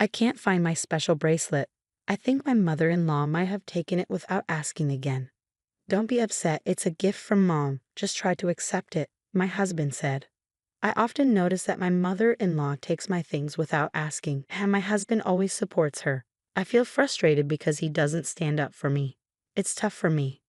I can't find my special bracelet. I think my mother-in-law might have taken it without asking again. Don't be upset, it's a gift from Mom. Just try to accept it, my husband said. I often notice that my mother-in-law takes my things without asking, and my husband always supports her. I feel frustrated because he doesn't stand up for me. It's tough for me.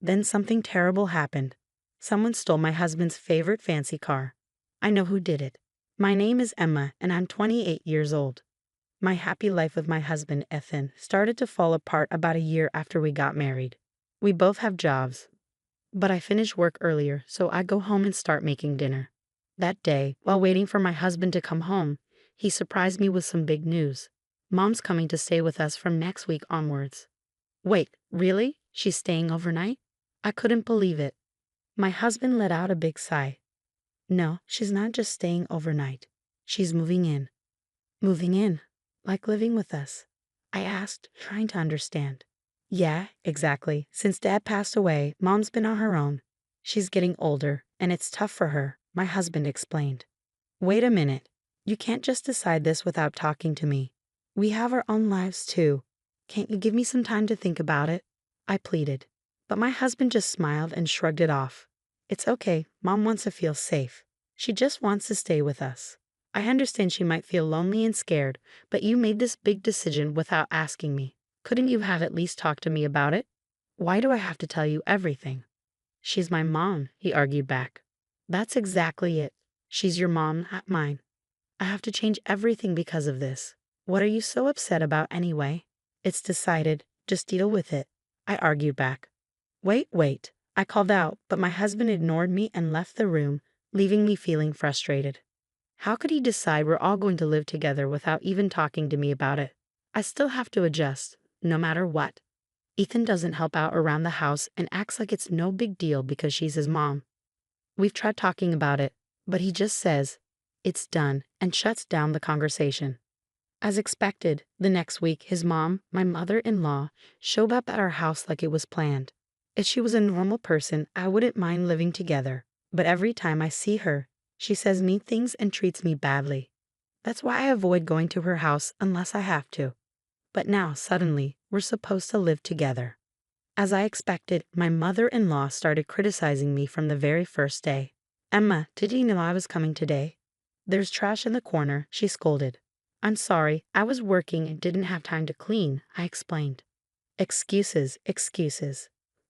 Then something terrible happened. Someone stole my husband's favorite fancy car. I know who did it. My name is Emma, and I'm 28 years old. My happy life with my husband, Ethan, started to fall apart about a year after we got married. We both have jobs, but I finish work earlier, so I go home and start making dinner. That day, while waiting for my husband to come home, he surprised me with some big news. Mom's coming to stay with us from next week onwards. Wait, really? She's staying overnight? I couldn't believe it. My husband let out a big sigh. No, she's not just staying overnight. She's moving in. Moving in? Like living with us? I asked, trying to understand. Yeah, exactly. Since Dad passed away, Mom's been on her own. She's getting older, and it's tough for her, my husband explained. Wait a minute. You can't just decide this without talking to me. We have our own lives too. Can't you give me some time to think about it? I pleaded. But my husband just smiled and shrugged it off. It's okay, Mom wants to feel safe. She just wants to stay with us. I understand she might feel lonely and scared, but you made this big decision without asking me. Couldn't you have at least talked to me about it? Why do I have to tell you everything? She's my mom, he argued back. That's exactly it. She's your mom, not mine. I have to change everything because of this. What are you so upset about anyway? It's decided. Just deal with it, I argued back. Wait, I called out, but my husband ignored me and left the room, leaving me feeling frustrated. How could he decide we're all going to live together without even talking to me about it? I still have to adjust, no matter what. Ethan doesn't help out around the house and acts like it's no big deal because she's his mom. We've tried talking about it, but he just says, it's done, and shuts down the conversation. As expected, the next week, his mom, my mother-in-law, showed up at our house like it was planned. If she was a normal person, I wouldn't mind living together, but every time I see her, she says mean things and treats me badly. That's why I avoid going to her house unless I have to. But now, suddenly, we're supposed to live together. As I expected, my mother-in-law started criticizing me from the very first day. Emma, did you know I was coming today? There's trash in the corner, she scolded. I'm sorry, I was working and didn't have time to clean, I explained. Excuses.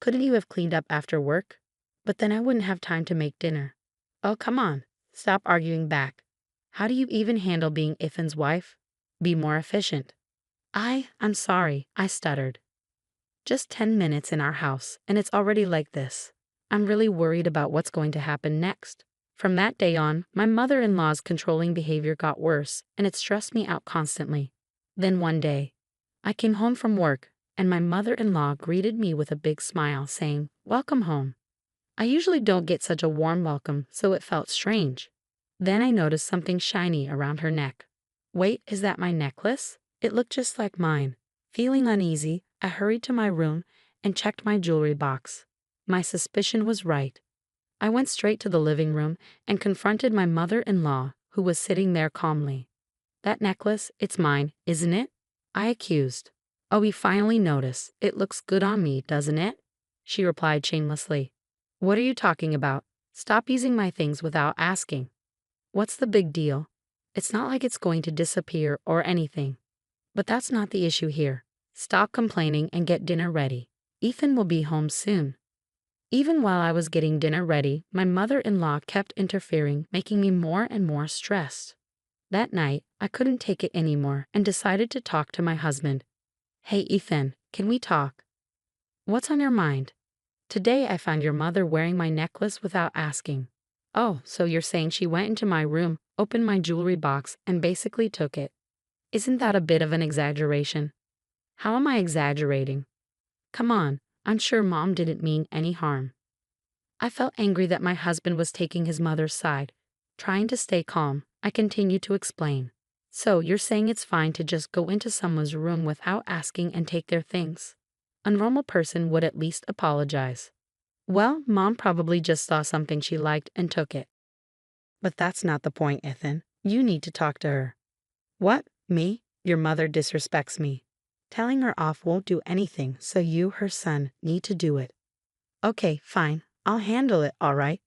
Couldn't you have cleaned up after work? But then I wouldn't have time to make dinner. Oh, come on. Stop arguing back. How do you even handle being Ethan's wife? Be more efficient. I'm sorry, I stuttered. Just 10 minutes in our house, and it's already like this. I'm really worried about what's going to happen next. From that day on, my mother-in-law's controlling behavior got worse, and it stressed me out constantly. Then one day, I came home from work, and my mother-in-law greeted me with a big smile, saying, "Welcome home." I usually don't get such a warm welcome, so it felt strange. Then I noticed something shiny around her neck. Wait, is that my necklace? It looked just like mine. Feeling uneasy, I hurried to my room and checked my jewelry box. My suspicion was right. I went straight to the living room and confronted my mother-in-law, who was sitting there calmly. That necklace, it's mine, isn't it? I accused. Oh, we finally noticed. It looks good on me, doesn't it? She replied shamelessly. What are you talking about? Stop using my things without asking. What's the big deal? It's not like it's going to disappear or anything. But that's not the issue here. Stop complaining and get dinner ready. Ethan will be home soon. Even while I was getting dinner ready, my mother-in-law kept interfering, making me more and more stressed. That night, I couldn't take it anymore and decided to talk to my husband. Hey, Ethan, can we talk? What's on your mind? Today I found your mother wearing my necklace without asking. Oh, so you're saying she went into my room, opened my jewelry box, and basically took it. Isn't that a bit of an exaggeration? How am I exaggerating? Come on, I'm sure Mom didn't mean any harm. I felt angry that my husband was taking his mother's side. Trying to stay calm, I continued to explain. So you're saying it's fine to just go into someone's room without asking and take their things? A normal person would at least apologize. Well, Mom probably just saw something she liked and took it. But that's not the point, Ethan. You need to talk to her. What? Me? Your mother disrespects me. Telling her off won't do anything, so you, her son, need to do it. Okay, fine. I'll handle it, all right.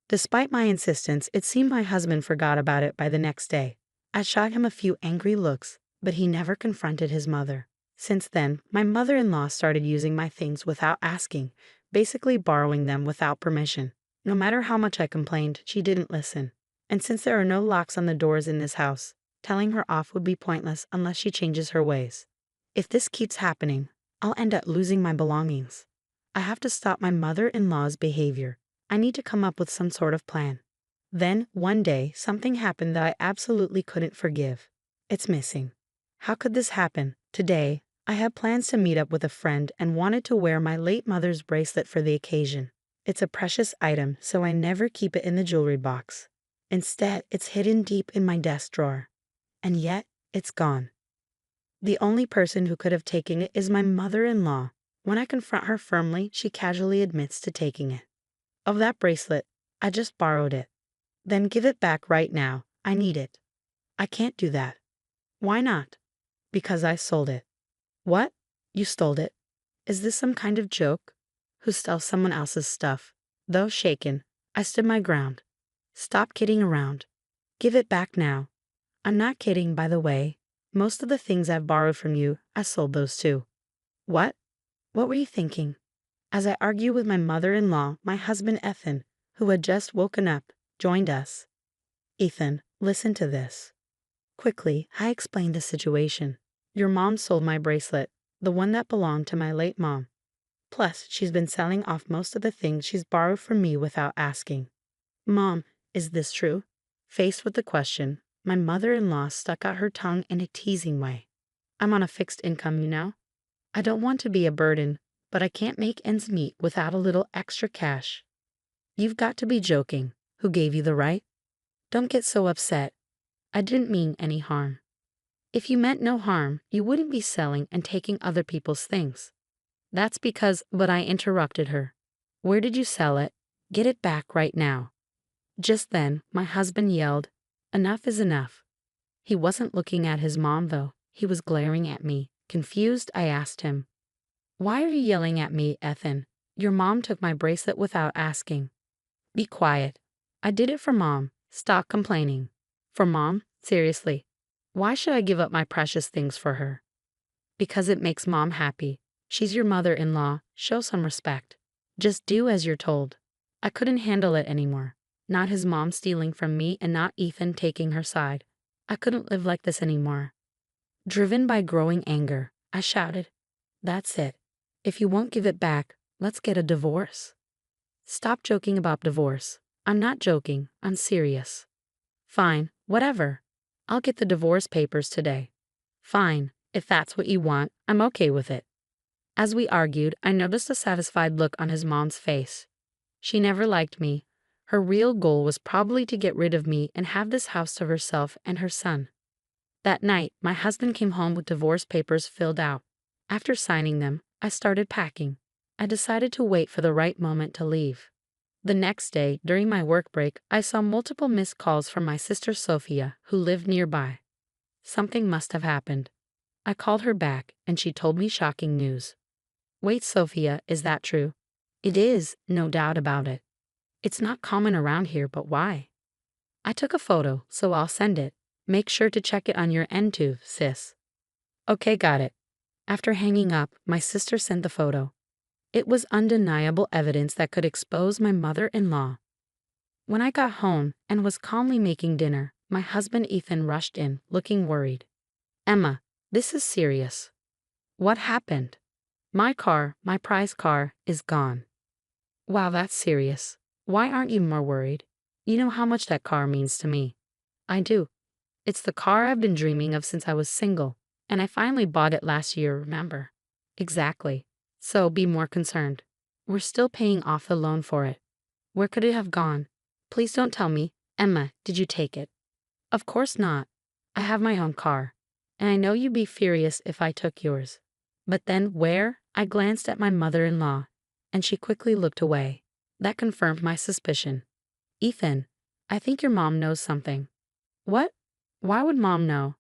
Despite my insistence, it seemed my husband forgot about it by the next day. I shot him a few angry looks, but he never confronted his mother. Since then, my mother-in-law started using my things without asking, basically borrowing them without permission. No matter how much I complained, she didn't listen. And since there are no locks on the doors in this house, telling her off would be pointless unless she changes her ways. If this keeps happening, I'll end up losing my belongings. I have to stop my mother-in-law's behavior. I need to come up with some sort of plan. Then, one day, something happened that I absolutely couldn't forgive. It's missing. How could this happen? Today, I had plans to meet up with a friend and wanted to wear my late mother's bracelet for the occasion. It's a precious item, so I never keep it in the jewelry box. Instead, it's hidden deep in my desk drawer. And yet, it's gone. The only person who could have taken it is my mother-in-law. When I confront her firmly, she casually admits to taking it. Of that bracelet, I just borrowed it. Then give it back right now. I need it. I can't do that. Why not? Because I sold it. What? You stole it? Is this some kind of joke? Who steals someone else's stuff? Though shaken, I stood my ground. Stop kidding around. Give it back now. I'm not kidding, by the way. Most of the things I've borrowed from you, I sold those too. What? What were you thinking? As I argued with my mother-in-law, my husband Ethan, who had just woken up, joined us. Ethan, listen to this. Quickly, I explained the situation. Your mom sold my bracelet, the one that belonged to my late mom. Plus, she's been selling off most of the things she's borrowed from me without asking. Mom, is this true? Faced with the question, my mother-in-law stuck out her tongue in a teasing way. I'm on a fixed income, you know. I don't want to be a burden, but I can't make ends meet without a little extra cash. You've got to be joking. Who gave you the right? Don't get so upset. I didn't mean any harm. If you meant no harm, you wouldn't be selling and taking other people's things. That's because, but I interrupted her. Where did you sell it? Get it back right now. Just then, my husband yelled, enough is enough. He wasn't looking at his mom, though. He was glaring at me. Confused, I asked him, why are you yelling at me, Ethan? Your mom took my bracelet without asking. Be quiet. I did it for Mom. Stop complaining. For Mom? Seriously. Why should I give up my precious things for her? Because it makes Mom happy. She's your mother-in-law. Show some respect. Just do as you're told. I couldn't handle it anymore. Not his mom stealing from me and not Ethan taking her side. I couldn't live like this anymore. Driven by growing anger, I shouted, that's it. If you won't give it back, let's get a divorce. Stop joking about divorce. I'm not joking. I'm serious. Fine, whatever. I'll get the divorce papers today. Fine, if that's what you want, I'm okay with it. As we argued, I noticed a satisfied look on his mom's face. She never liked me. Her real goal was probably to get rid of me and have this house to herself and her son. That night, my husband came home with divorce papers filled out. After signing them, I started packing. I decided to wait for the right moment to leave. The next day, during my work break, I saw multiple missed calls from my sister Sophia, who lived nearby. Something must have happened. I called her back, and she told me shocking news. Wait, Sophia, is that true? It is, no doubt about it. It's not common around here, but why? I took a photo, so I'll send it. Make sure to check it on your end too, sis. Okay, got it. After hanging up, my sister sent the photo. It was undeniable evidence that could expose my mother-in-law. When I got home and was calmly making dinner, my husband Ethan rushed in, looking worried. Emma, this is serious. What happened? My car, my prize car, is gone. Wow, that's serious. Why aren't you more worried? You know how much that car means to me. I do. It's the car I've been dreaming of since I was single, and I finally bought it last year, remember? Exactly. So be more concerned. We're still paying off the loan for it. Where could it have gone? Please don't tell me. Emma, did you take it? Of course not. I have my own car, and I know you'd be furious if I took yours. But then where? I glanced at my mother-in-law, and she quickly looked away. That confirmed my suspicion. Ethan, I think your mom knows something. What? Why would Mom know?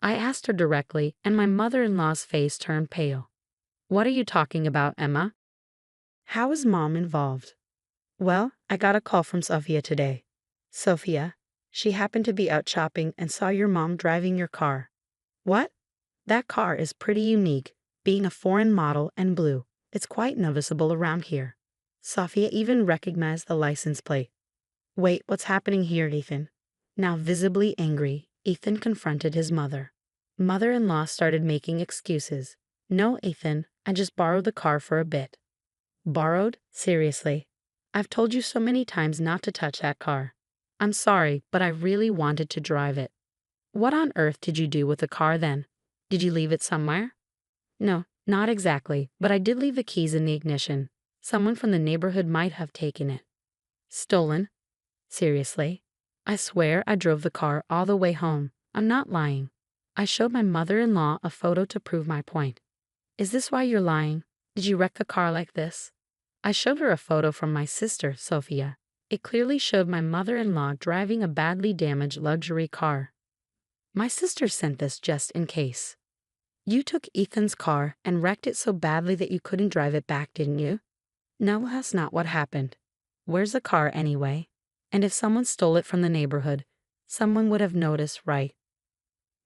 I asked her directly, and my mother-in-law's face turned pale. What are you talking about, Emma? How is Mom involved? Well, I got a call from Sophia today. Sophia, she happened to be out shopping and saw your mom driving your car. What? That car is pretty unique, being a foreign model and blue. It's quite noticeable around here. Sophia even recognized the license plate. Wait, what's happening here, Ethan? Now visibly angry, Ethan confronted his mother. Mother-in-law started making excuses. No, Ethan, I just borrowed the car for a bit. Borrowed? Seriously? I've told you so many times not to touch that car. I'm sorry, but I really wanted to drive it. What on earth did you do with the car then? Did you leave it somewhere? No, not exactly, but I did leave the keys in the ignition. Someone from the neighborhood might have taken it. Stolen? Seriously? I swear I drove the car all the way home. I'm not lying. I showed my mother-in-law a photo to prove my point. Is this why you're lying? Did you wreck the car like this? I showed her a photo from my sister, Sophia. It clearly showed my mother-in-law driving a badly damaged luxury car. My sister sent this just in case. You took Ethan's car and wrecked it so badly that you couldn't drive it back, didn't you? No, that's not what happened. Where's the car anyway? And if someone stole it from the neighborhood, someone would have noticed, right?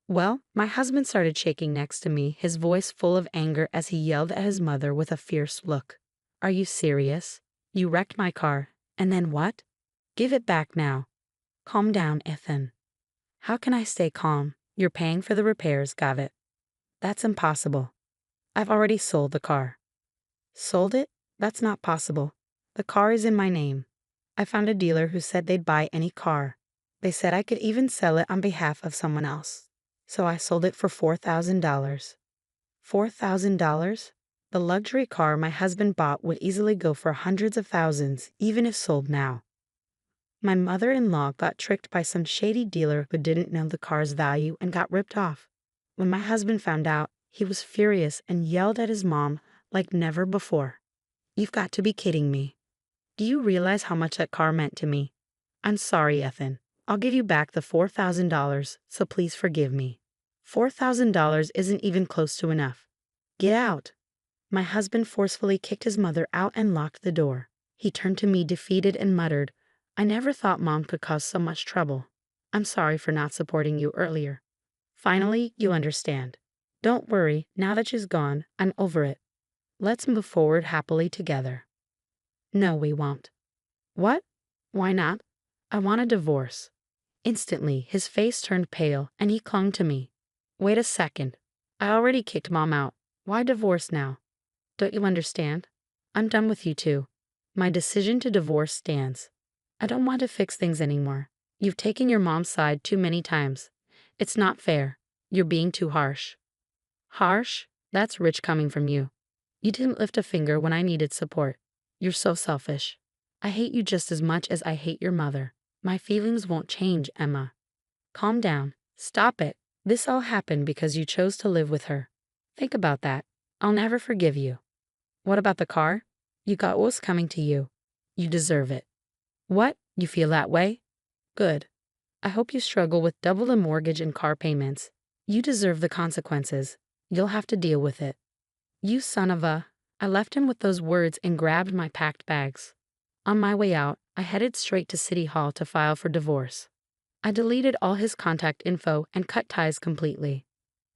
Well, my husband started shaking next to me, his voice full of anger as he yelled at his mother with a fierce look. Are you serious? You wrecked my car, and then what? Give it back now. Calm down, Ethan. How can I stay calm? You're paying for the repairs, got it? That's impossible. I've already sold the car. Sold it? That's not possible. The car is in my name. I found a dealer who said they'd buy any car. They said I could even sell it on behalf of someone else. So I sold it for $4,000. $4,000? The luxury car my husband bought would easily go for hundreds of thousands, even if sold now. My mother-in-law got tricked by some shady dealer who didn't know the car's value and got ripped off. When my husband found out, he was furious and yelled at his mom like never before. You've got to be kidding me. Do you realize how much that car meant to me? I'm sorry, Ethan. I'll give you back the $4,000, so please forgive me. $4,000 isn't even close to enough. Get out. My husband forcefully kicked his mother out and locked the door. He turned to me defeated and muttered, I never thought Mom could cause so much trouble. I'm sorry for not supporting you earlier. Finally, you understand. Don't worry, now that she's gone, I'm over it. Let's move forward happily together. No, we won't. What? Why not? I want a divorce. Instantly, his face turned pale and he clung to me. Wait a second. I already kicked Mom out. Why divorce now? Don't you understand? I'm done with you two. My decision to divorce stands. I don't want to fix things anymore. You've taken your mom's side too many times. It's not fair. You're being too harsh. Harsh? That's rich coming from you. You didn't lift a finger when I needed support. You're so selfish. I hate you just as much as I hate your mother. My feelings won't change, Emma. Calm down. Stop it. This all happened because you chose to live with her. Think about that. I'll never forgive you. What about the car? You got what was coming to you. You deserve it. What? You feel that way? Good. I hope you struggle with double the mortgage and car payments. You deserve the consequences. You'll have to deal with it. You son of a... I left him with those words and grabbed my packed bags. On my way out, I headed straight to City Hall to file for divorce. I deleted all his contact info and cut ties completely.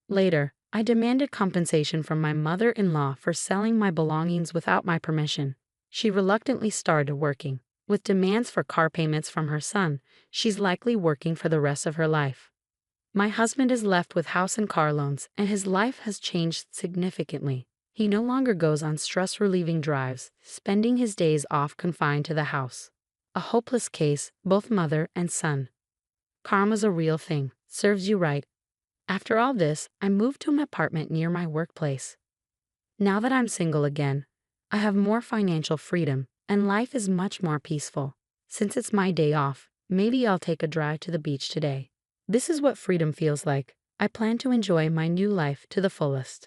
Later, I demanded compensation from my mother-in-law for selling my belongings without my permission. She reluctantly started working. With demands for car payments from her son, she's likely working for the rest of her life. My husband is left with house and car loans, and his life has changed significantly. He no longer goes on stress-relieving drives, spending his days off confined to the house. A hopeless case, both mother and son. Karma's a real thing, serves you right. After all this, I moved to an apartment near my workplace. Now that I'm single again, I have more financial freedom, and life is much more peaceful. Since it's my day off, maybe I'll take a drive to the beach today. This is what freedom feels like. I plan to enjoy my new life to the fullest.